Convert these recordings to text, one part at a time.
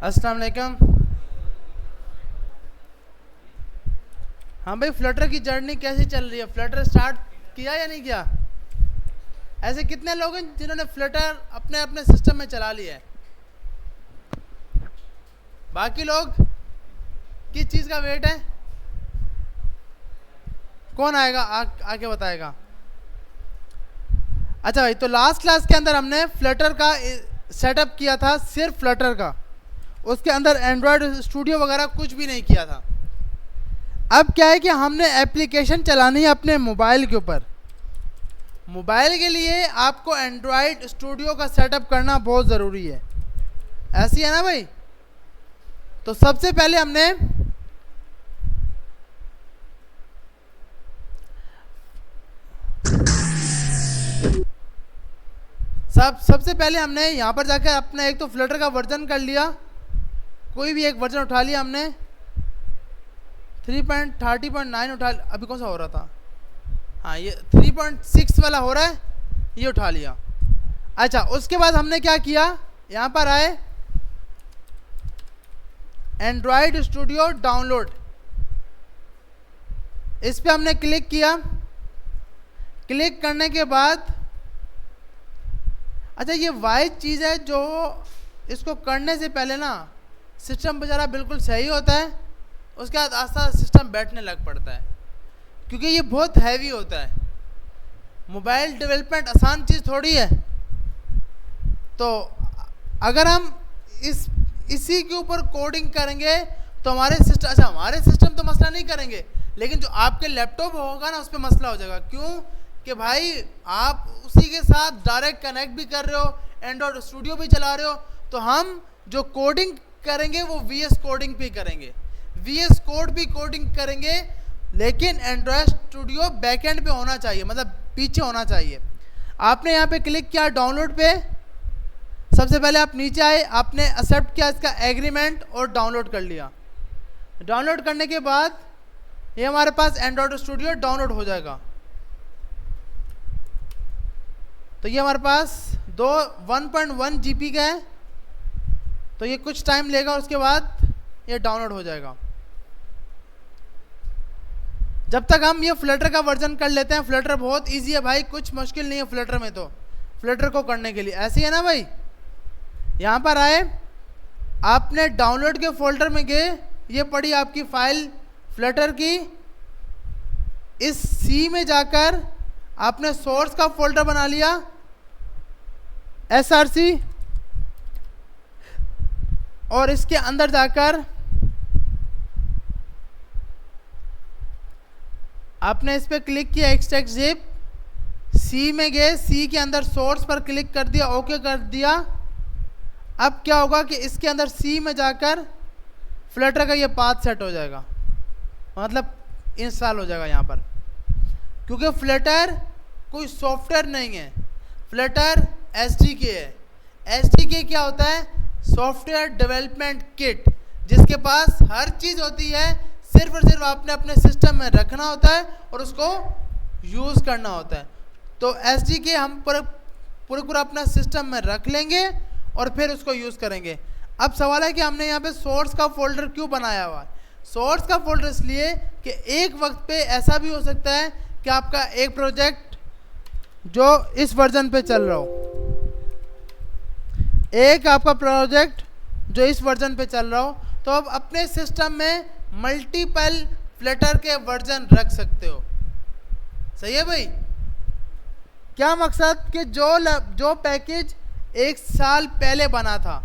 अस्सलाम वालेकुम। हाँ भाई, फ्लटर की जर्नी कैसी चल रही है? फ्लटर स्टार्ट किया या नहीं किया? ऐसे कितने लोग हैं जिन्होंने फ्लटर अपने अपने सिस्टम में चला लिया है? बाकी लोग किस चीज़ का वेट है? कौन आएगा आके बताएगा? अच्छा भाई, तो लास्ट क्लास के अंदर हमने फ्लटर का सेटअप किया था, सिर्फ फ्लटर का। उसके अंदर एंड्रॉयड स्टूडियो वगैरह कुछ भी नहीं किया था। अब क्या है कि हमने एप्लीकेशन चलानी है अपने मोबाइल के ऊपर। मोबाइल के लिए आपको एंड्रॉयड स्टूडियो का सेटअप करना बहुत ज़रूरी है। ऐसी है ना भाई? तो सबसे पहले हमने सबसे पहले हमने यहाँ पर जाकर अपना एक तो फ्लटर का वर्जन कर लिया, कोई भी एक वर्जन उठा लिया हमने। 3.30.9 उठा, अभी कौन सा हो रहा था? हाँ, ये 3.6 वाला हो रहा है, ये उठा लिया। अच्छा, उसके बाद हमने क्या किया, यहाँ पर आए एंड्रॉयड स्टूडियो डाउनलोड, इस पे हमने क्लिक किया। क्लिक करने के बाद अच्छा, ये वाइज चीज़ है जो इसको करने से पहले ना सिस्टम बेचारा बिल्कुल सही होता है, उसके बाद आस्ता सिस्टम बैठने लग पड़ता है, क्योंकि ये बहुत हैवी होता है। मोबाइल डेवलपमेंट आसान चीज़ थोड़ी है। तो अगर हम इसी के ऊपर कोडिंग करेंगे तो हमारे सिस्टम तो मसला नहीं करेंगे, लेकिन जो आपके लैपटॉप होगा ना उस पर मसला हो जाएगा। क्यों? कि भाई आप उसी के साथ डायरेक्ट कनेक्ट भी कर रहे हो, एंड्रॉयड स्टूडियो भी चला रहे हो, तो हम जो कोडिंग करेंगे वो VS कोडिंग पे करेंगे, VS कोड भी कोडिंग करेंगे, लेकिन एंड्रॉयड स्टूडियो बैकएंड पे होना चाहिए, मतलब पीछे होना चाहिए। आपने यहाँ पे क्लिक किया डाउनलोड पे, सबसे पहले आप नीचे आए, आपने एक्सेप्ट किया इसका एग्रीमेंट और डाउनलोड कर लिया। डाउनलोड करने के बाद ये हमारे पास एंड्रॉयड स्टूडियो डाउनलोड हो जाएगा। तो ये हमारे पास 1.1 GB का है, तो ये कुछ टाइम लेगा, उसके बाद ये डाउनलोड हो जाएगा। जब तक हम ये फ्लटर का वर्जन कर लेते हैं। फ्लटर बहुत इजी है भाई, कुछ मुश्किल नहीं है फ्लटर में। तो फ्लटर को करने के लिए ऐसे ही है ना भाई, यहाँ पर आए, आपने डाउनलोड के फोल्डर में गए, ये पड़ी आपकी फाइल फ्लटर की, इस C में जाकर आपने सोर्स का फोल्डर बना लिया SRC, और इसके अंदर जाकर आपने इस पर क्लिक किया एक्सट्रैक्ट जिप, C में गए, C के अंदर सोर्स पर क्लिक कर दिया, ओके कर दिया। अब क्या होगा कि इसके अंदर C में जाकर फ्लटर का ये पाथ सेट हो जाएगा, मतलब इंस्टॉल हो जाएगा यहाँ पर। क्योंकि फ्लटर कोई सॉफ्टवेयर नहीं है, फ्लटर SDK है। SDK क्या होता है? सॉफ्टवेयर डेवलपमेंट किट, जिसके पास हर चीज़ होती है, सिर्फ और सिर्फ आपने अपने सिस्टम में रखना होता है और उसको यूज़ करना होता है। तो SDK हम पूरा अपना सिस्टम में रख लेंगे और फिर उसको यूज़ करेंगे। अब सवाल है कि हमने यहाँ पे सोर्स का फोल्डर क्यों बनाया हुआ है? सोर्स का फोल्डर इसलिए कि एक वक्त पे ऐसा भी हो सकता है कि आपका एक प्रोजेक्ट जो इस वर्जन पे चल रहा हो, एक आपका प्रोजेक्ट जो इस वर्जन पे चल रहा हो, तो अब अपने सिस्टम में मल्टीपल फ्लटर के वर्जन रख सकते हो। सही है भाई? क्या मकसद कि जो पैकेज 1 साल पहले बना था,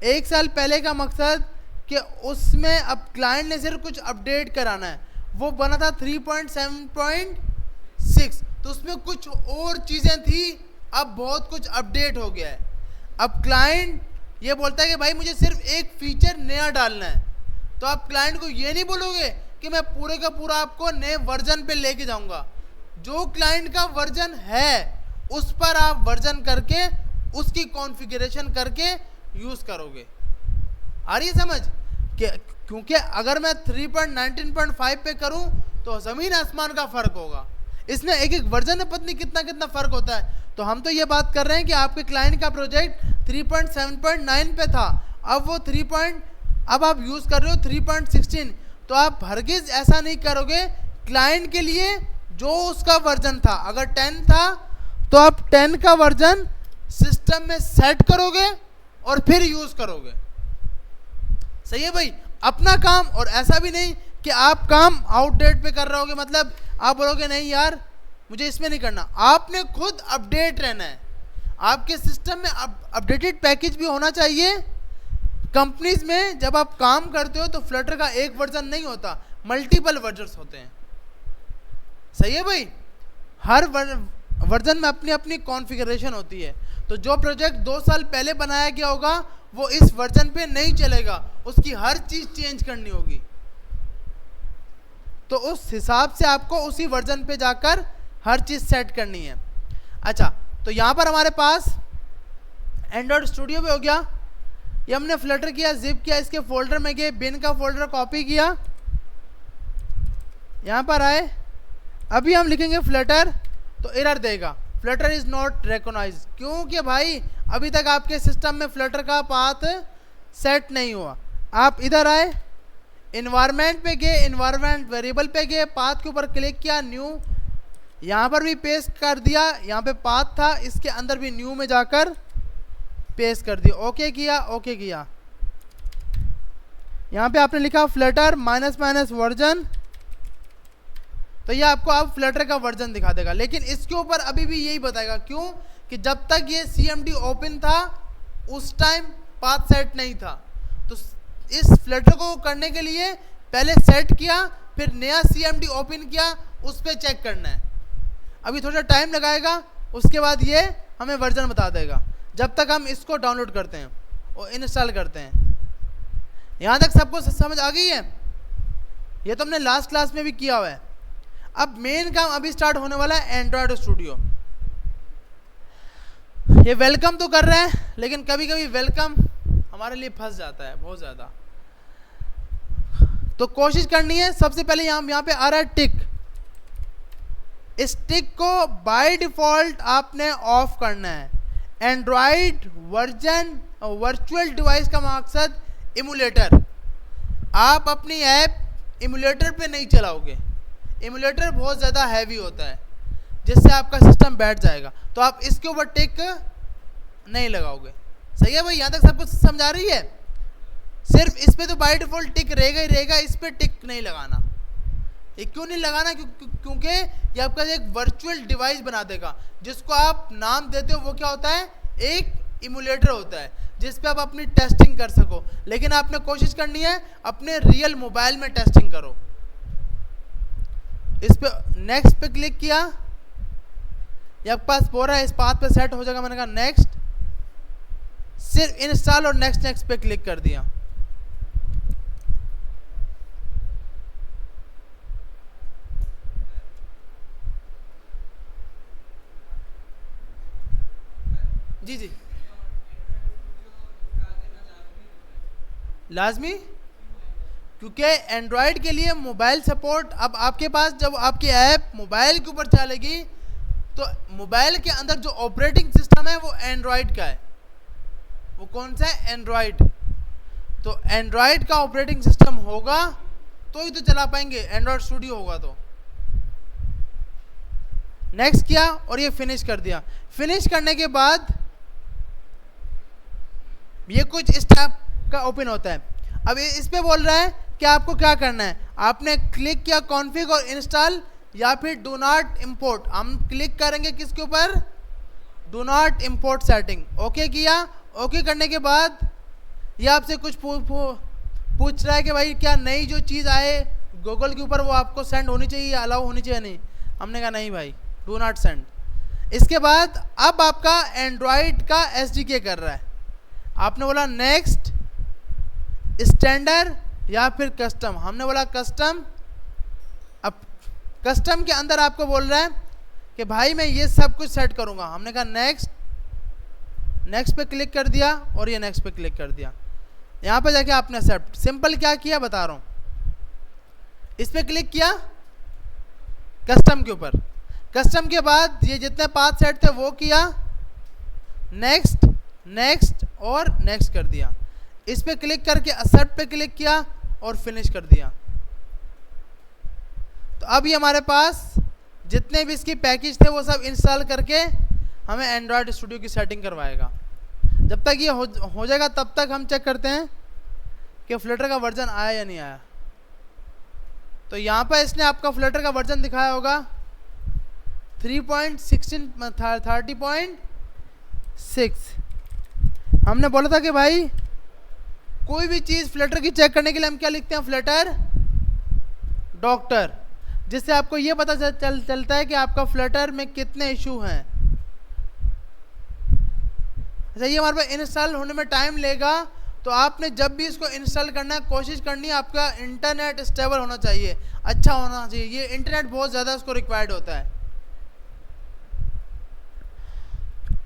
1 साल पहले का मकसद कि उसमें अब क्लाइंट ने सिर्फ कुछ अपडेट कराना है, वो बना था 3.7.6, तो उसमें कुछ और चीज़ें थी, अब बहुत कुछ अपडेट हो गया है। अब क्लाइंट ये बोलता है कि भाई मुझे सिर्फ एक फीचर नया डालना है, तो आप क्लाइंट को ये नहीं बोलोगे कि मैं पूरे का पूरा आपको नए वर्जन पे लेके जाऊंगा। जो क्लाइंट का वर्जन है उस पर आप वर्जन करके उसकी कॉन्फ़िगरेशन करके यूज़ करोगे। आ रही है समझ? क्योंकि अगर मैं 3.19.5 पे करूं तो ज़मीन आसमान का फ़र्क होगा। इसमें एक एक वर्जन में पता नहीं कितना कितना फ़र्क होता है। तो हम तो ये बात कर रहे हैं कि आपके क्लाइंट का प्रोजेक्ट 3.7.9 पे था अब वो अब आप यूज़ कर रहे हो 3.16, तो आप हरगिज ऐसा नहीं करोगे क्लाइंट के लिए जो उसका वर्जन था। अगर 10 था तो आप 10 का वर्जन सिस्टम में सेट करोगे और फिर यूज़ करोगे। सही है भाई, अपना काम। और ऐसा भी नहीं कि आप काम आउटडेट पे कर रहे होगे, मतलब आप बोलोगे नहीं यार मुझे इसमें नहीं करना। आपने खुद अपडेट रहना है। आपके सिस्टम में अपडेटेड पैकेज भी होना चाहिए। कंपनीज में जब आप काम करते हो तो फ्लटर का एक वर्जन नहीं होता, मल्टीपल वर्जन्स होते हैं। सही है भाई, हर वर्जन में अपनी अपनी कॉन्फ़िगरेशन होती है। तो जो प्रोजेक्ट 2 साल पहले बनाया गया होगा वो इस वर्जन पे नहीं चलेगा, उसकी हर चीज़ चेंज करनी होगी। तो उस हिसाब से आपको उसी वर्जन पे जाकर हर चीज़ सेट करनी है। अच्छा, तो यहाँ पर हमारे पास एंड्रॉयड स्टूडियो पे हो गया। ये हमने फ्लटर किया, जिप किया, इसके फोल्डर में गए, बिन का फोल्डर कॉपी किया, यहाँ पर आए। अभी हम लिखेंगे फ्लटर, तो एरर देगा फ्लटर इज़ नॉट रिकॉग्नाइज्ड। क्योंकि भाई अभी तक आपके सिस्टम में फ्लटर का पाथ सेट नहीं हुआ। आप इधर आए, इन्वायरमेंट पे गए, इन्वायरमेंट वेरिएबल पे गए, पाथ के ऊपर क्लिक किया, न्यू, यहाँ पर भी पेस्ट कर दिया। यहाँ पे पाथ था, इसके अंदर भी न्यू में जाकर पेस्ट कर दिया, ओके किया, ओके किया। यहाँ पे आपने लिखा फ्लटर -- वर्जन, तो ये आपको अब फ्लटर का वर्जन दिखा देगा। लेकिन इसके ऊपर अभी भी यही बताएगा, क्यों कि जब तक ये CMD ओपन था उस टाइम पाथ सेट नहीं था। तो इस फ्लटर को करने के लिए पहले सेट किया, फिर नया CMD ओपन किया, उस पर चेक करना है। अभी थोड़ा टाइम लगाएगा, उसके बाद ये हमें वर्जन बता देगा, जब तक हम इसको डाउनलोड करते हैं और इंस्टॉल करते हैं। यहाँ तक सबको समझ आ गई है? ये तो हमने लास्ट क्लास में भी किया हुआ है। अब मेन काम अभी स्टार्ट होने वाला है एंड्रॉयड स्टूडियो। ये वेलकम तो कर रहा है, लेकिन कभी कभी वेलकम हमारे लिए फंस जाता है बहुत ज़्यादा। तो कोशिश करनी है, सबसे पहले यहाँ पे आ रहा है टिक। इस टिक को बाय डिफ़ॉल्ट आपने ऑफ करना है। एंड्रॉयड वर्जन वर्चुअल डिवाइस का मकसद इमुलेटर। आप अपनी ऐप इमुलेटर पे नहीं चलाओगे, इमुलेटर बहुत ज़्यादा हैवी होता है, जिससे आपका सिस्टम बैठ जाएगा। तो आप इसके ऊपर टिक नहीं लगाओगे। सही है भाई, यहाँ तक सबको समझ आ रही है? सिर्फ इस पे तो बाय डिफ़ॉल्ट टिक रहेगा ही रहेगा, इस पे टिक नहीं लगाना। ये क्यों नहीं लगाना? क्योंकि ये आपका एक वर्चुअल डिवाइस बना देगा। जिसको आप नाम देते हो वो क्या होता है? एक इमुलेटर होता है, जिस पे आप अपनी टेस्टिंग कर सको। लेकिन आपने कोशिश करनी है अपने रियल मोबाइल में टेस्टिंग करो। इस पे नेक्स्ट पे क्लिक किया, ये आपके पास पूरा इस पाथ पे सेट हो जाएगा। मैंने कहा नेक्स्ट, सिर्फ इंस्टॉल और नेक्स्ट नेक्स्ट पे क्लिक कर दिया। जी जी, लाजमी, क्योंकि एंड्रॉयड के लिए मोबाइल सपोर्ट। अब आपके पास जब आपकी ऐप मोबाइल के ऊपर चलेगी तो मोबाइल के अंदर जो ऑपरेटिंग सिस्टम है वो एंड्रॉयड का है। वो कौन सा है? एंड्रॉयड। तो एंड्रॉयड का ऑपरेटिंग सिस्टम होगा तो ही तो चला पाएंगे, एंड्रॉयड स्टूडियो होगा तो। नेक्स्ट किया और ये फिनिश कर दिया। फिनिश करने के बाद ये कुछ इस टाइप का ओपन होता है। अब इस पे बोल रहा है कि आपको क्या करना है। आपने क्लिक किया कॉन्फ़िग और इंस्टॉल, या फिर डू नॉट इम्पोर्ट। हम क्लिक करेंगे किसके ऊपर? Do not import setting. Okay किया। ओके करने के बाद ये आपसे कुछ पूछ रहा है कि भाई क्या नई जो चीज़ आए गूगल के ऊपर वो आपको सेंड होनी चाहिए, अलाउ होनी चाहिए नहीं। हमने कहा नहीं भाई, डू नॉट सेंड। इसके बाद अब आपका एंड्रॉयड का SDK कर रहा है। आपने बोला नेक्स्ट, स्टैंडर्ड या फिर कस्टम। हमने बोला कस्टम। अब कस्टम के अंदर आपको बोल रहा है कि भाई मैं ये सब कुछ सेट करूंगा। हमने कहा नेक्स्ट, नेक्स्ट पे क्लिक कर दिया और ये नेक्स्ट पे क्लिक कर दिया। यहाँ पे जाके आपने एक्सेप्ट, सिंपल क्या किया बता रहा हूँ। इस पे क्लिक किया कस्टम के ऊपर। कस्टम के बाद ये जितने पाथ सेट थे वो किया, नेक्स्ट नेक्स्ट और नेक्स्ट कर दिया। इस पे क्लिक करके एक्सेप्ट पे क्लिक किया और फिनिश कर दिया। तो अब ये हमारे पास जितने भी इसकी पैकेज थे वो सब इंस्टॉल करके हमें एंड्रॉयड स्टूडियो की सेटिंग करवाएगा। जब तक ये हो जाएगा तब तक हम चेक करते हैं कि फ्लटर का वर्जन आया या नहीं आया। तो यहाँ पर इसने आपका फ्लटर का वर्जन दिखाया होगा 30.6। हमने बोला था कि भाई कोई भी चीज़ फ्लटर की चेक करने के लिए हम क्या लिखते हैं, फ्लटर डॉक्टर, जिससे आपको ये पता चलता है कि आपका फ्लटर में कितने इशू हैं। अच्छा, ये हमारे पास इंस्टॉल होने में टाइम लेगा, तो आपने जब भी इसको इंस्टॉल करना है कोशिश करनी है आपका इंटरनेट स्टेबल होना चाहिए, अच्छा होना चाहिए। ये इंटरनेट बहुत ज़्यादा उसको रिक्वायर्ड होता है,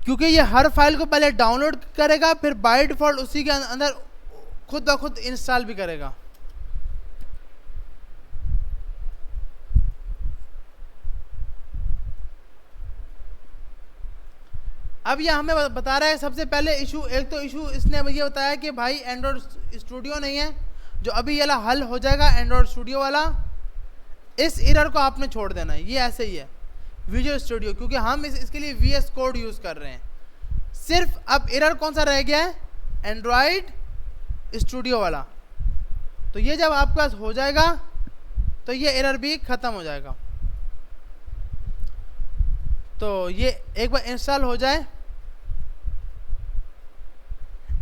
क्योंकि ये हर फाइल को पहले डाउनलोड करेगा, फिर बाय डिफॉल्ट उसी के अंदर खुद ब खुद इंस्टॉल भी करेगा। अब ये हमें बता रहा है सबसे पहले इशू, एक तो इशू इसने ये बताया कि भाई एंड्रॉयड स्टूडियो नहीं है, जो अभी ये हल हो जाएगा एंड्रॉयड स्टूडियो वाला। इस एरर को आपने छोड़ देना है, ये ऐसे ही है विजुअल स्टूडियो, क्योंकि हम इसके लिए VS कोड यूज़ कर रहे हैं। सिर्फ अब एरर कौन सा रह गया है, एंड्रॉयड स्टूडियो वाला। तो ये जब आपके पास हो जाएगा तो ये एरर भी ख़त्म हो जाएगा। तो ये एक बार इंस्टॉल हो जाए।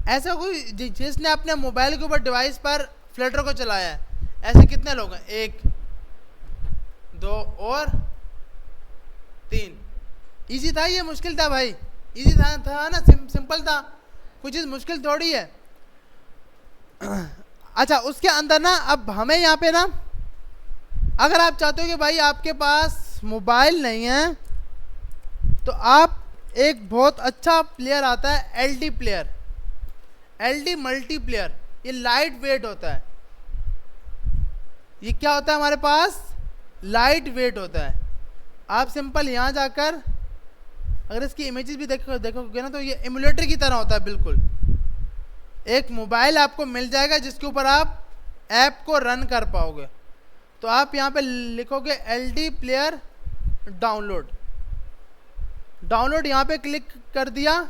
ऐसा कोई जिसने अपने मोबाइल के ऊपर डिवाइस पर फ्लटर को चलाया है, ऐसे कितने लोग हैं, 1 2 और 3। इजी था ये, मुश्किल था भाई, इजी था ना, सिंपल था, कुछ चीज़ मुश्किल थोड़ी है। अच्छा, उसके अंदर ना अब हमें यहाँ पे ना, अगर आप चाहते हो कि भाई आपके पास मोबाइल नहीं है, तो आप एक बहुत अच्छा प्लेयर आता है LD प्लेयर, LD मल्टीप्लेयर। ये लाइट वेट होता है। ये क्या होता है हमारे पास, लाइट वेट होता है। आप सिंपल यहाँ जाकर अगर इसकी इमेजेस भी देखोगे ना, तो ये एमुलेटर की तरह होता है बिल्कुल। एक मोबाइल आपको मिल जाएगा जिसके ऊपर आप ऐप को रन कर पाओगे। तो आप यहाँ पे लिखोगे LD प्लेयर डाउनलोड, यहाँ पे क्लिक कर दिया।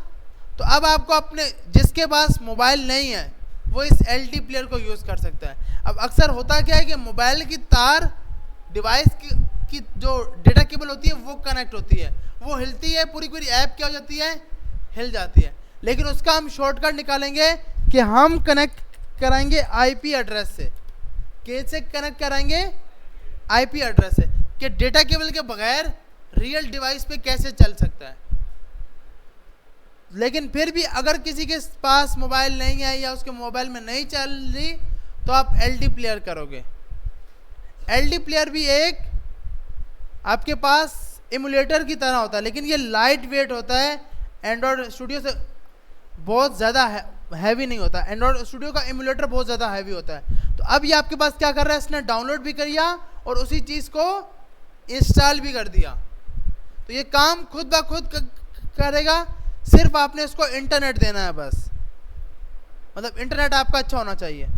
तो अब आपको अपने जिसके पास मोबाइल नहीं है वो इस LD प्लेयर को यूज़ कर सकता है। अब अक्सर होता क्या है कि मोबाइल की तार डिवाइस की जो डेटा केबल होती है वो कनेक्ट होती है, वो हिलती है, पूरी ऐप क्या हो जाती है, हिल जाती है। लेकिन उसका हम शॉर्टकट निकालेंगे कि हम कनेक्ट कराएंगे IP एड्रेस से। कैसे कनेक्ट कराएंगे, IP एड्रेस से, कि डेटा केबल के बगैर रियल डिवाइस पे कैसे चल सकता है। लेकिन फिर भी अगर किसी के पास मोबाइल नहीं है या उसके मोबाइल में नहीं चल रही, तो आप LD प्लेयर करोगे। LD प्लेयर भी एक आपके पास एमुलेटर की तरह होता है, लेकिन ये लाइट वेट होता है, एंड्रॉयड स्टूडियो से बहुत ज़्यादा हैवी नहीं होता। एंड्रॉयड स्टूडियो का एमुलेटर बहुत ज़्यादा हैवी होता है। तो अब ये आपके पास क्या कर रहा है, इसने डाउनलोड भी किया और उसी चीज़ को इंस्टॉल भी कर दिया। तो ये काम खुद ब खुद करेगा, सिर्फ आपने इसको इंटरनेट देना है बस, मतलब इंटरनेट आपका अच्छा होना चाहिए।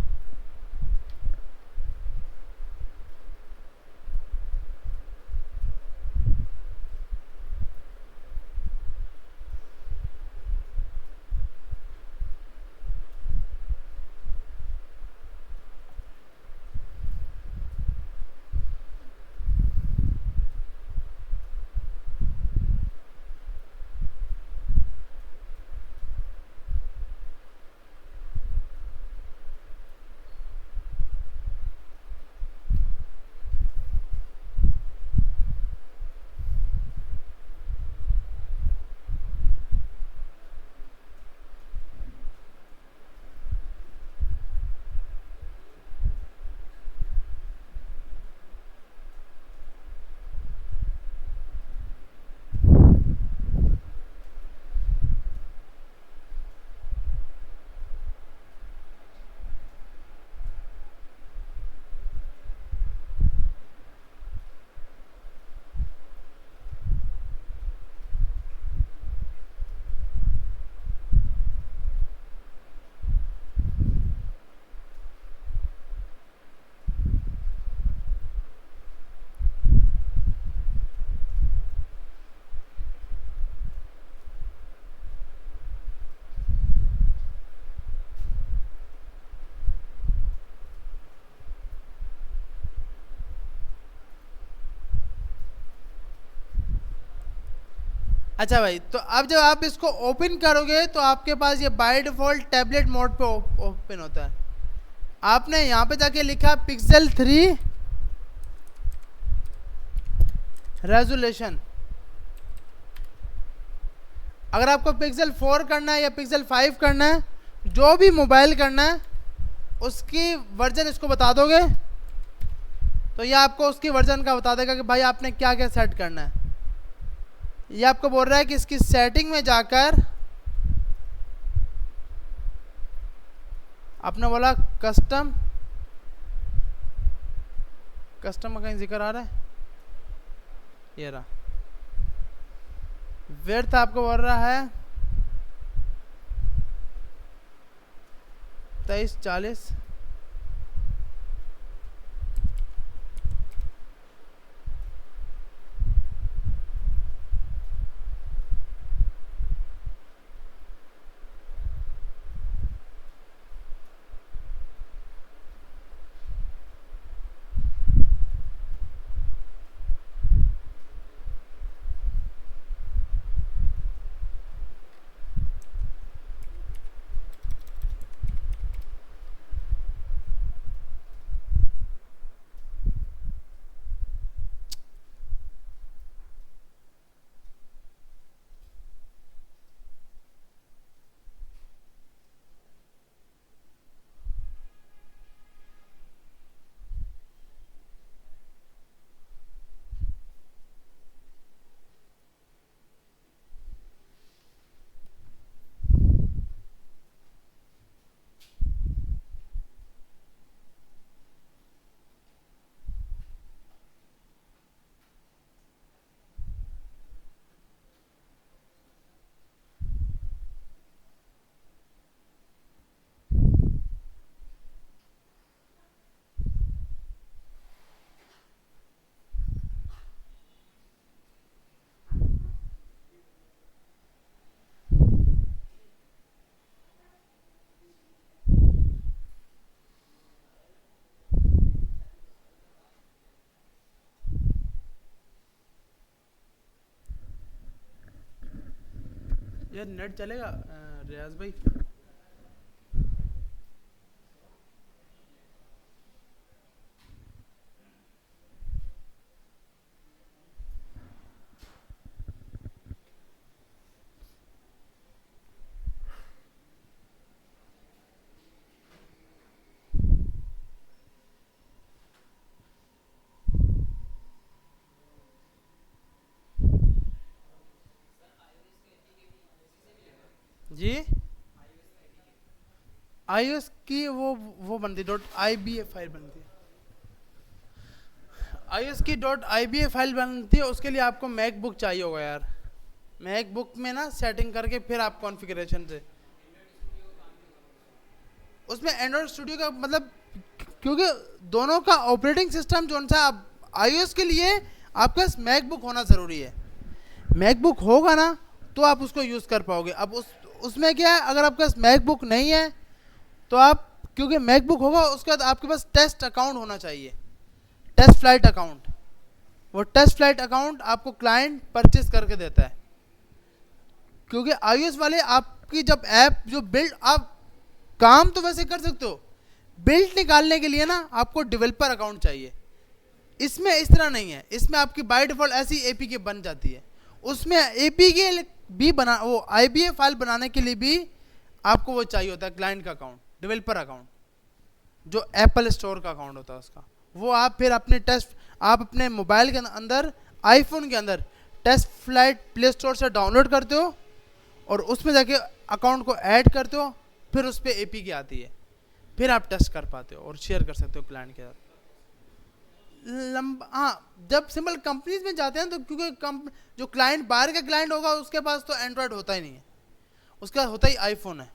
अच्छा भाई, तो अब जब आप इसको ओपन करोगे तो आपके पास ये बाय डिफॉल्ट टैबलेट मोड पे ओपन होता है। आपने यहाँ पे जाके लिखा पिक्सल 3 रेजोल्यूशन। अगर आपको पिक्सल 4 करना है या पिक्सल 5 करना है, जो भी मोबाइल करना है उसकी वर्जन इसको बता दोगे तो ये आपको उसकी वर्जन का बता देगा कि भाई आपने क्या क्या सेट करना है। ये आपको बोल रहा है कि इसकी सेटिंग में जाकर आपने बोला कस्टम का कहीं जिक्र आ रहा है, ये रहा। विड्थ आपको बोल रहा है 2340। यार नेट चलेगा रियाज भाई? जी, iOS की वो बनती .iba फाइल बनती है। iOS की .iba फाइल बनती है, उसके लिए आपको मैकबुक चाहिए होगा यार। मैकबुक में ना सेटिंग करके फिर आप कॉन्फ़िगरेशन से उसमें एंड्रॉयड स्टूडियो का मतलब, क्योंकि दोनों का ऑपरेटिंग सिस्टम जो सा iOS के लिए आपके पास मैकबुक होना ज़रूरी है। मैकबुक होगा ना तो आप उसको यूज़ कर पाओगे। अब उसमें क्या है, अगर आपके पास मैकबुक नहीं है तो आप, क्योंकि मैकबुक होगा उसके बाद आपके पास टेस्ट अकाउंट होना चाहिए, टेस्ट फ्लाइट अकाउंट। वो टेस्ट फ्लाइट अकाउंट आपको क्लाइंट परचेज करके देता है, क्योंकि iOS वाले आपकी जब ऐप जो बिल्ड, आप काम तो वैसे कर सकते हो, बिल्ड निकालने के लिए ना आपको डेवलपर अकाउंट चाहिए। इसमें इस तरह नहीं है, इसमें आपकी बाय डिफॉल्ट ऐसी एपीके बन जाती है। उसमें एपीके भी बना, वो आईबीए फाइल बनाने के लिए भी आपको वो चाहिए होता है क्लाइंट का अकाउंट, डेवलपर अकाउंट, जो एप्पल स्टोर का अकाउंट होता है उसका। वो आप फिर आप अपने मोबाइल के अंदर, आईफोन के अंदर टेस्ट फ्लाइट प्ले स्टोर से डाउनलोड करते हो और उसमें जाके अकाउंट को ऐड करते हो, फिर उस पर एपीके आती है, फिर आप टेस्ट कर पाते हो और शेयर कर सकते हो क्लाइंट के साथ। लंबा, हाँ, जब सिंपल कंपनीज में जाते हैं तो क्योंकि जो क्लाइंट बाहर का क्लाइंट होगा उसके पास तो एंड्रॉयड होता ही नहीं है, उसका होता ही आईफोन है।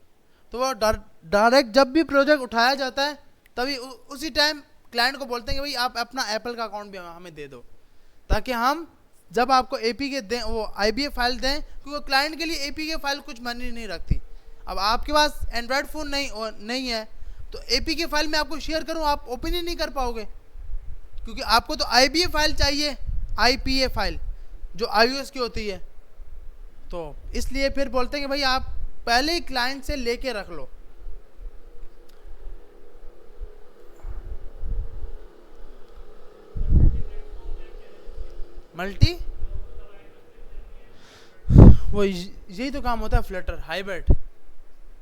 तो वो डायरेक्ट जब भी प्रोजेक्ट उठाया जाता है तभी उसी टाइम क्लाइंट को बोलते हैं कि भाई आप अपना एप्पल का अकाउंट भी हमें दे दो, ताकि हम जब आपको एपीके दें, वो आईबीए फाइल दें, क्योंकि क्लाइंट के लिए एपीके फाइल कुछ मायने नहीं रखती। अब आपके पास एंड्रॉयड फ़ोन नहीं है तो एपीके फाइल में आपको शेयर करूँ, आप ओपन ही नहीं कर पाओगे, क्योंकि आपको तो आईबीए फाइल चाहिए, आईपीए फाइल जो iOS की होती है। तो इसलिए फिर बोलते हैं कि भाई आप पहले ही क्लाइंट से लेके रख लो। मल्टी, वो यही तो काम होता है फ्लटर हाइब्रिड।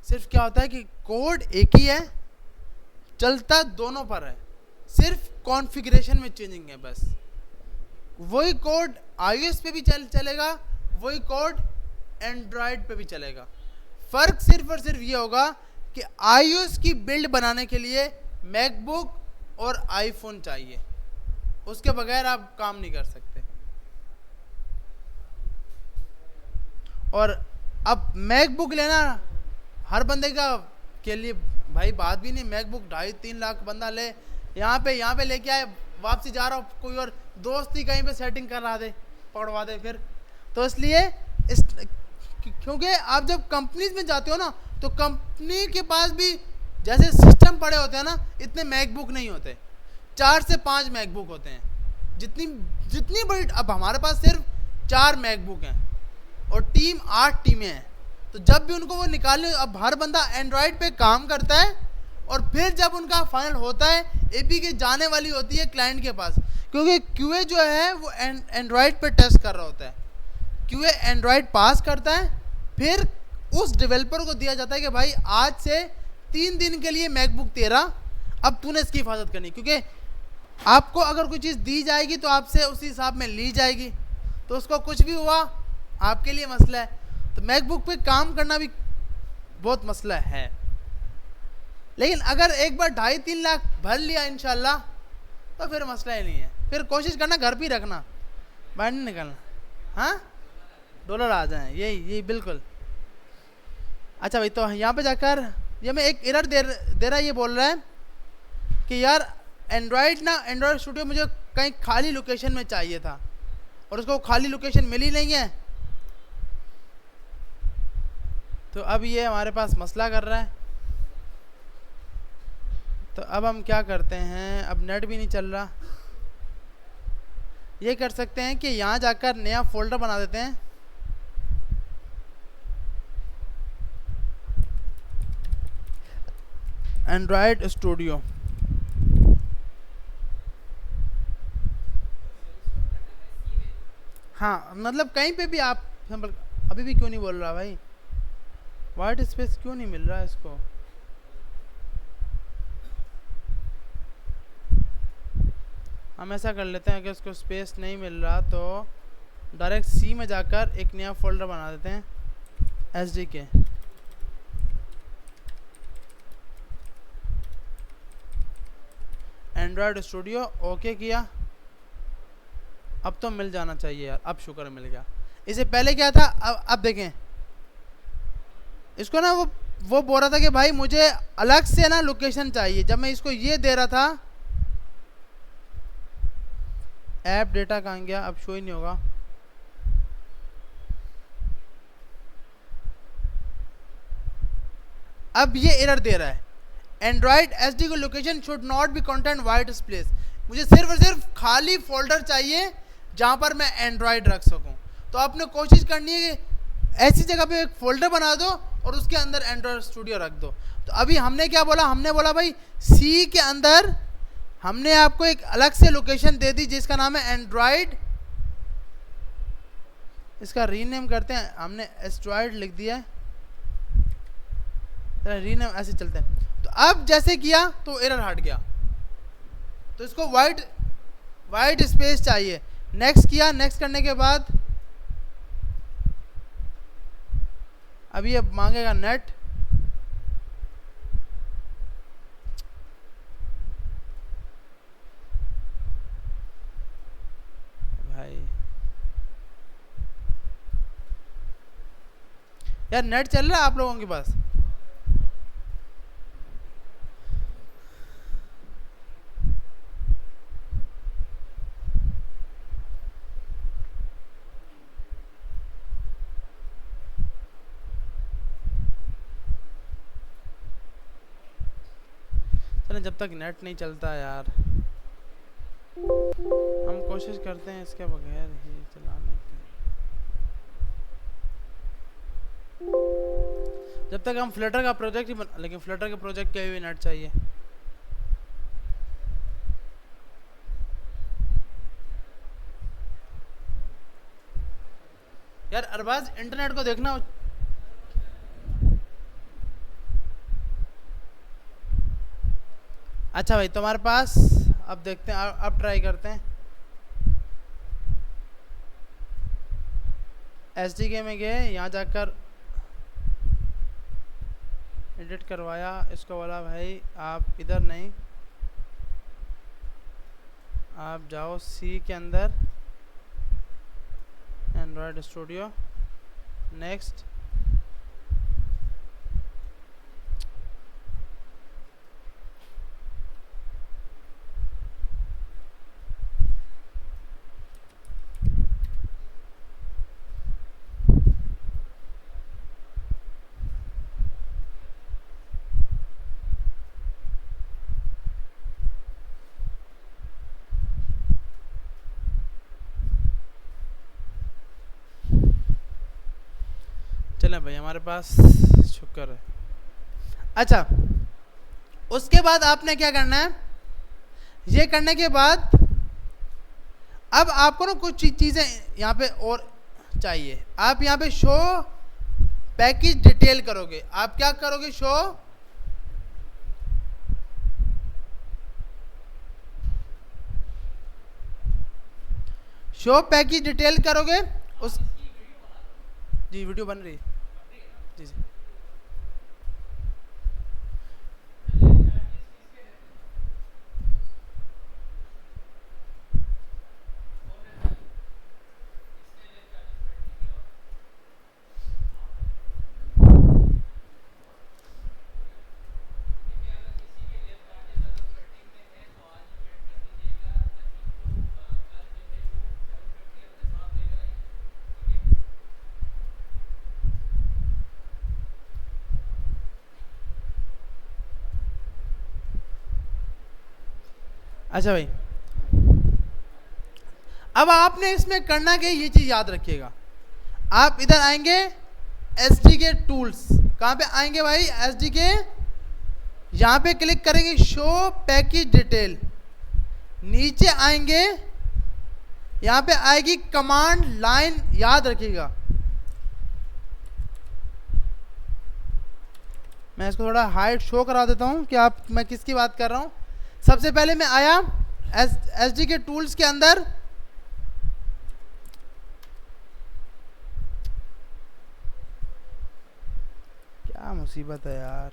सिर्फ क्या होता है कि कोड एक ही है, चलता दोनों पर है, सिर्फ कॉन्फ़िगरेशन में चेंजिंग है बस। वही कोड iOS पे भी चलेगा, वही कोड एंड्रॉयड पे भी चलेगा। फ़र्क सिर्फ और सिर्फ ये होगा कि iOS की बिल्ड बनाने के लिए मैकबुक और आईफोन चाहिए, उसके बगैर आप काम नहीं कर सकते। और अब मैकबुक लेना हर बंदे का के लिए भाई बात भी नहीं। मैकबुक 2.5-3 लाख बंदा ले, यहाँ पे लेके आए, वापसी जा रहा हो, कोई और दोस्त ही कहीं पे सेटिंग करा दे, पकड़वा दे फिर। तो इसलिए क्योंकि आप जब कंपनीज में जाते हो ना, तो कंपनी के पास भी जैसे सिस्टम पड़े होते हैं ना, इतने मैकबुक नहीं होते, 4 से 5 मैकबुक होते हैं। जितनी बड़ी, अब हमारे पास सिर्फ 4 मैकबुक हैं और टीम 8 टीमें हैं। तो जब भी उनको वो निकालने, अब हर बंदा एंड्रॉयड पे काम करता है, और फिर जब उनका फाइनल होता है एपीके जाने वाली होती है क्लाइंट के पास, क्योंकि क्यूए जो है वो एंड्रॉयड पे टेस्ट कर रहा होता है। क्यूए एंड्रॉयड पास करता है, फिर उस डेवलपर को दिया जाता है कि भाई आज से 3 दिन के लिए मैकबुक तेरा, अब तूने इसकी हिफाजत करनी, क्योंकि आपको अगर कोई चीज़ दी जाएगी तो आपसे उसी हिसाब में ली जाएगी। तो उसको कुछ भी हुआ आपके लिए मसला है। तो मैकबुक पे काम करना भी बहुत मसला है। लेकिन अगर एक बार 2.5-3 लाख भर लिया इंशाल्लाह, तो फिर मसला ही नहीं है। फिर कोशिश करना घर पे ही रखना, बाहर नहीं निकलना। हाँ, डॉलर आ जाए, यही बिल्कुल। अच्छा भाई, तो यहाँ पे जाकर ये मैं एक एरर दे रहा है, ये बोल रहा है कि यार एंड्रॉयड स्टूडियो मुझे कहीं खाली लोकेशन में चाहिए था, और उसको खाली लोकेशन मिली नहीं है। तो अब ये हमारे पास मसला कर रहा है। तो अब हम क्या करते हैं, अब नेट भी नहीं चल रहा, ये कर सकते हैं कि यहाँ जाकर नया फोल्डर बना देते हैं, एंड्रॉयड स्टूडियो। हाँ, मतलब कहीं पे भी आप अभी भी क्यों नहीं बोल रहा भाई, वाइट स्पेस क्यों नहीं मिल रहा है इसको? हम ऐसा कर लेते हैं कि उसको स्पेस नहीं मिल रहा, तो डायरेक्ट सी में जाकर एक नया फोल्डर बना देते हैं, SDK। एंड्रॉयड स्टूडियो ओके किया, अब तो मिल जाना चाहिए यार, अब शुक्र मिल गया। इससे पहले क्या था, अब देखें इसको ना, वो बोल रहा था कि भाई मुझे अलग से ना लोकेशन चाहिए। जब मैं इसको ये दे रहा था, ऐप डेटा कहाँ गया, अब शो ही नहीं होगा। अब ये एरर दे रहा है, एंड्रॉयड SD को location should not be content white space. मुझे सिर्फ और सिर्फ खाली फोल्डर चाहिए जहां पर मैं एंड्रॉयड रख सकूं। तो आपने कोशिश करनी है कि ऐसी जगह पे एक फोल्डर बना दो और उसके अंदर एंड्रॉयड स्टूडियो रख दो। तो अभी हमने क्या बोला, हमने बोला भाई सी के अंदर हमने आपको एक अलग से लोकेशन दे दी जिसका नाम है एंड्रॉयड, इसका रीनेम करते हैं, हमने एस्ट्रॉयड लिख दिया है, रीनेम ऐसे चलते हैं। तो अब जैसे किया तो एरर हट गया, तो इसको वाइट स्पेस चाहिए। नेक्स्ट किया, नेक्स्ट करने के बाद अभी अब मांगेगा नेट, भाई यार नेट चल रहा है आप लोगों के पास? जब तक नेट नहीं चलता यार, हम कोशिश करते हैं इसके बगैर ही चलाने की। जब तक हम फ्लटर का प्रोजेक्ट ही बना, लेकिन फ्लटर के प्रोजेक्ट के भी नेट चाहिए। यार अरबाज इंटरनेट को देखना। अच्छा भाई तुम्हारे पास, अब देखते हैं, अब ट्राई करते हैं। SDK में गए, यहाँ जाकर एडिट करवाया, इसको बोला भाई आप इधर नहीं, आप जाओ सी के अंदर, एंड्रॉयड स्टूडियो, नेक्स्ट। चलें भाई, हमारे पास शुक्र है। अच्छा, उसके बाद आपने क्या करना है, ये करने के बाद अब आपको ना कुछ चीज़ें यहाँ पे और चाहिए। आप यहाँ पे शो पैकेज डिटेल करोगे। आप क्या करोगे, शो पैकेज डिटेल करोगे। उस जी वीडियो बन रही है जी जी। अच्छा भाई, अब आपने इसमें करना क्या, ये चीज याद रखिएगा। आप इधर आएंगे SDK टूल्स, कहाँ पे आएंगे भाई, SDK, यहाँ पे क्लिक करेंगे शो पैकेज डिटेल, नीचे आएंगे, यहाँ पे आएगी कमांड लाइन, याद रखिएगा। मैं इसको थोड़ा हाइट शो करा देता हूँ कि आप मैं किसकी बात कर रहा हूँ। सबसे पहले मैं आया SDK टूल्स के अंदर, क्या मुसीबत है यार,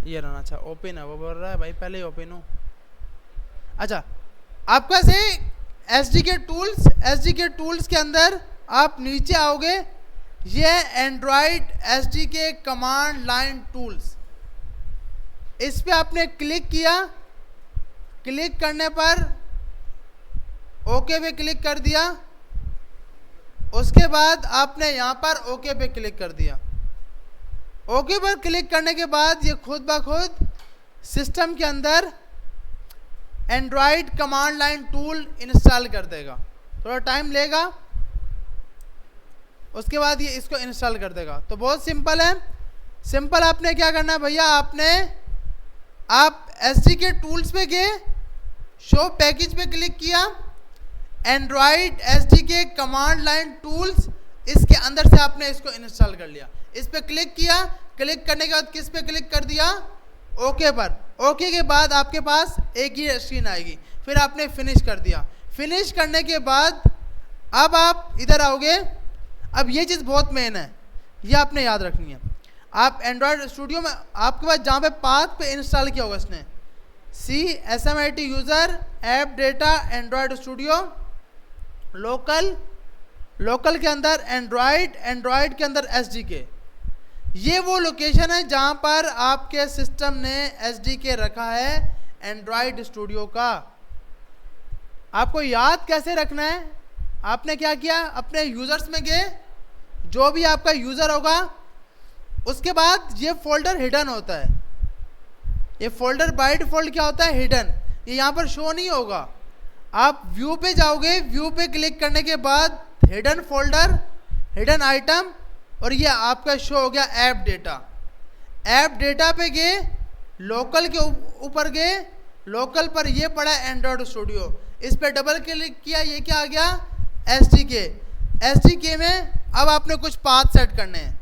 ये रहना। अच्छा ओपन है, वो बोल रहा है भाई पहले ही ओपन हो। अच्छा, आपका से SDK टूल्स के अंदर आप नीचे आओगे, ये Android SDK command line tools, इस पे आपने क्लिक किया। क्लिक करने पर ओके पे क्लिक कर दिया। उसके बाद आपने यहाँ पर ओके पे क्लिक कर दिया। ओके पर क्लिक करने के बाद ये खुद ब खुद सिस्टम के अंदर Android command line tool install कर देगा। थोड़ा टाइम लेगा, उसके बाद ये इसको इंस्टॉल कर देगा। तो बहुत सिंपल है। सिंपल आपने क्या करना है भैया, आप SDK टूल्स पे गए, शो पैकेज पे क्लिक किया, Android SDK command line tools, इसके अंदर से आपने इसको इंस्टॉल कर लिया। इस पे क्लिक किया, क्लिक करने के बाद किस पे क्लिक कर दिया, ओके पर। ओके के बाद आपके पास एक ही स्क्रीन आएगी, फिर आपने फिनिश कर दिया। फिनिश करने के बाद अब आप इधर आओगे। अब ये चीज़ बहुत मेन है, ये आपने याद रखनी है। आप एंड्रॉयड स्टूडियो में आपके पास जहाँ पे पाथ पे इंस्टॉल किया होगा इसने, SMIT user app data Android studio, local के अंदर एंड्रॉयड के अंदर SDK, ये वो लोकेशन है जहाँ पर आपके सिस्टम ने SDK रखा है एंड्रॉयड स्टूडियो का। आपको याद कैसे रखना है, आपने क्या किया, अपने यूज़र्स में गए, जो भी आपका यूज़र होगा, उसके बाद ये फोल्डर हिडन होता है। ये फोल्डर बाय डिफ़ॉल्ट क्या होता है, हिडन, ये यहाँ पर शो नहीं होगा। आप व्यू पे जाओगे, व्यू पे क्लिक करने के बाद हिडन फोल्डर, हिडन आइटम, और ये आपका शो हो गया ऐप डेटा। ऐप डेटा पे गए, लोकल के ऊपर गए, लोकल पर ये पड़ा एंड्रॉयड स्टूडियो, इस पे डबल क्लिक किया, ये क्या आ गया एसडीके। एसडीके में अब आपने कुछ पाथ सेट करने हैं।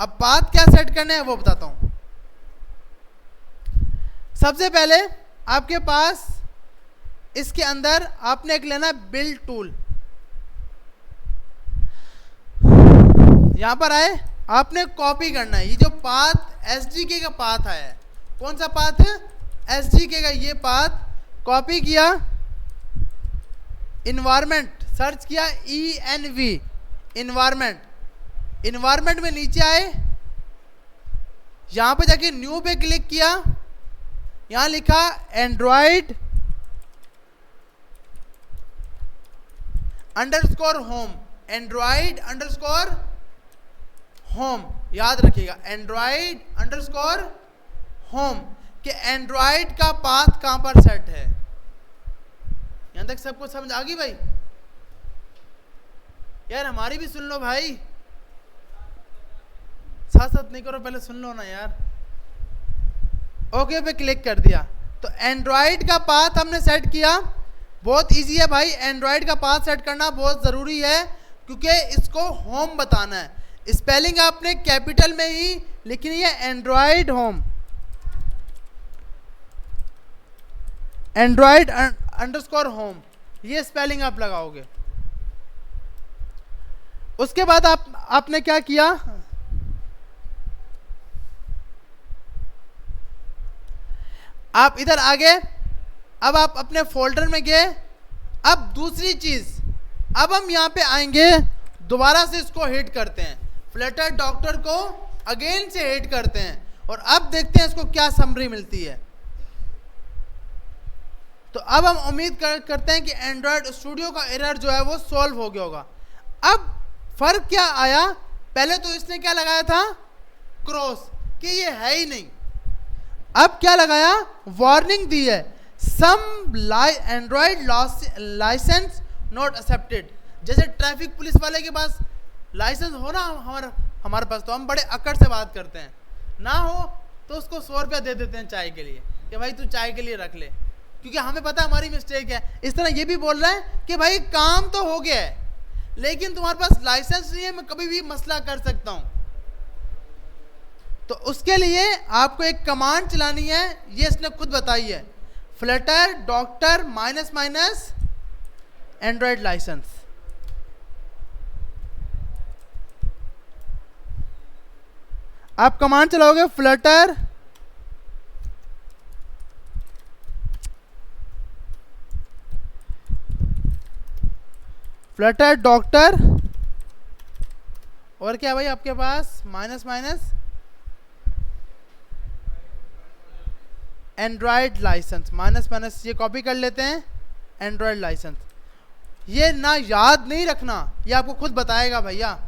अब पाथ क्या सेट करने हैं वो बताता हूं। सबसे पहले आपके पास इसके अंदर आपने एक लेना बिल्ड टूल। यहां पर आए, आपने कॉपी करना है ये जो पाथ एसडीके का पाथ आया है। कौन सा पाथ है? एसडीके का ये पाथ कॉपी किया, इन्वायरमेंट सर्च किया, ENV इन्वायरमेंट। इन्वायरमेंट में नीचे आए, यहां पे जाके न्यू पे क्लिक किया, यहां लिखा Android underscore home, Android underscore home, याद रखिएगा एंड्रॉयड अंडरस्कोर होम, कि एंड्रॉयड का पाथ कहां पर सेट है। यहां तक सबको समझ आ गई भाई? यार हमारी भी सुन लो भाई, साथ साथ नहीं करो, पहले सुन लो ना यार। ओके पे क्लिक कर दिया तो एंड्रॉयड का पाथ हमने सेट किया। बहुत इजी है भाई, एंड्रॉयड का पाथ सेट करना बहुत ज़रूरी है, क्योंकि इसको होम बताना है। स्पेलिंग आपने कैपिटल में ही लिखनी है, Android home, Android underscore home, ये स्पेलिंग आप लगाओगे। उसके बाद आपने क्या किया, आप इधर आ गए, अब आप अपने फोल्डर में गए। अब दूसरी चीज, अब हम यहां पे आएंगे, दोबारा से इसको हिट करते हैं, फ्लटर डॉक्टर को अगेन से हिट करते हैं, और अब देखते हैं इसको क्या समरी मिलती है। तो अब हम उम्मीद करते हैं कि एंड्रॉयड स्टूडियो का एरर जो है वो सॉल्व हो गया होगा। अब फर्क क्या आया, पहले तो इसने क्या लगाया था क्रॉस, कि ये है ही नहीं। अब क्या लगाया, वार्निंग दी है, सम एंड्रॉयड लाइसेंस नॉट एक्सेप्टेड। जैसे ट्रैफिक पुलिस वाले के पास लाइसेंस हो ना हमारे पास, तो हम बड़े अकड़ से बात करते हैं, ना हो तो उसको 100 रुपया दे देते हैं चाय के लिए, कि भाई तू चाय के लिए रख ले, क्योंकि हमें पता है हमारी मिस्टेक है। इस तरह ये भी बोल रहा है कि भाई काम तो हो गया है, लेकिन तुम्हारे पास लाइसेंस नहीं है, मैं कभी भी मसला कर सकता हूं। तो उसके लिए आपको एक कमांड चलानी है, ये इसने खुद बताई है, फ्लटर डॉक्टर -- एंड्रॉयड लाइसेंस। आप कमांड चलाओगे फ्लटर डॉक्टर, और क्या भाई आपके पास -- एंड्रॉयड लाइसेंस, -- ये कॉपी कर लेते हैं, एंड्रॉयड लाइसेंस। ये ना याद नहीं रखना, ये आपको खुद बताएगा भैया।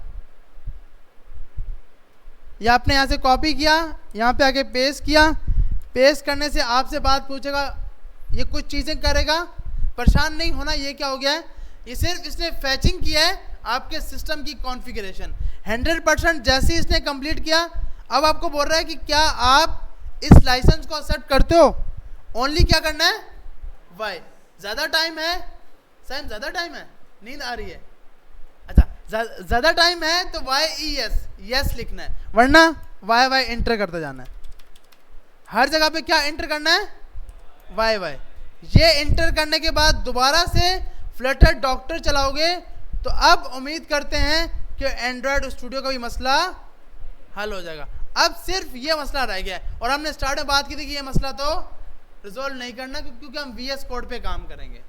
ये आपने यहाँ से कॉपी किया, यहाँ पे आके पेस्ट किया, पेस्ट करने से आपसे बात पूछेगा, ये कुछ चीज़ें करेगा, परेशान नहीं होना। ये क्या हो गया है, ये सिर्फ इसने फैचिंग किया है आपके सिस्टम की कॉन्फ़िगरेशन। 100% जैसे ही इसने कंप्लीट किया, अब आपको बोल रहा है कि क्या आप इस लाइसेंस को एक्सेप्ट करते हो। ओनली क्या करना है, वाई। ज़्यादा टाइम है सैम, ज़्यादा टाइम है, नींद आ रही है, अच्छा ज़्यादा टाइम है तो YES यस लिखना है, वरना वाई इंटर करते जाना है। हर जगह पे क्या इंटर करना है, वाई। ये इंटर करने के बाद दोबारा से फ्लटर डॉक्टर चलाओगे, तो अब उम्मीद करते हैं कि एंड्रॉयड स्टूडियो का भी मसला हल हो जाएगा। अब सिर्फ ये मसला रह गया है, और हमने स्टार्ट में बात की थी कि ये मसला तो रिजॉल्व नहीं करना, क्योंकि हम VS कोड पे काम करेंगे।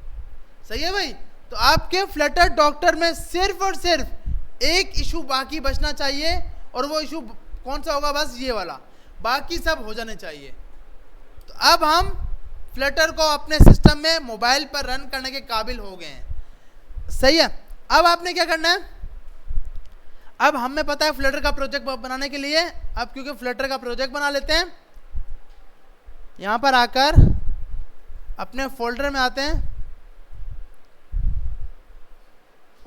सही है भाई? तो आपके फ्लटर डॉक्टर में सिर्फ और सिर्फ एक इशू बाकी बचना चाहिए, और वो इशू कौन सा होगा, बस ये वाला, बाकी सब हो जाने चाहिए। तो अब हम फ्लटर को अपने सिस्टम में मोबाइल पर रन करने के काबिल हो गए हैं। सही है? अब आपने क्या करना है, अब हमें पता है फ्लटर का प्रोजेक्ट बनाने के लिए, अब क्योंकि फ्लटर का प्रोजेक्ट बना लेते हैं, यहां पर आकर अपने फोल्डर में आते हैं,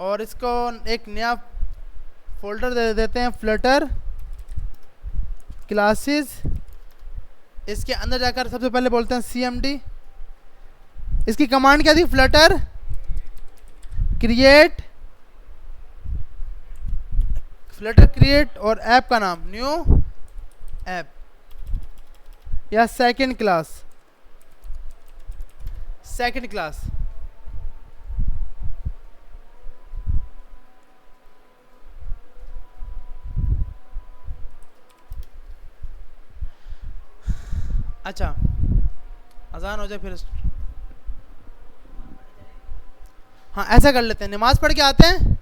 और इसको एक नया फोल्डर दे देते हैं, फ्लटर क्लासेस। इसके अंदर जाकर सबसे पहले बोलते हैं cmd। इसकी कमांड क्या थी? फ्लटर क्रिएट और ऐप का नाम न्यू ऐप या सेकंड क्लास। अच्छा, अजान हो जाए फिर। हाँ, ऐसा कर लेते हैं, नमाज पढ़ के आते हैं,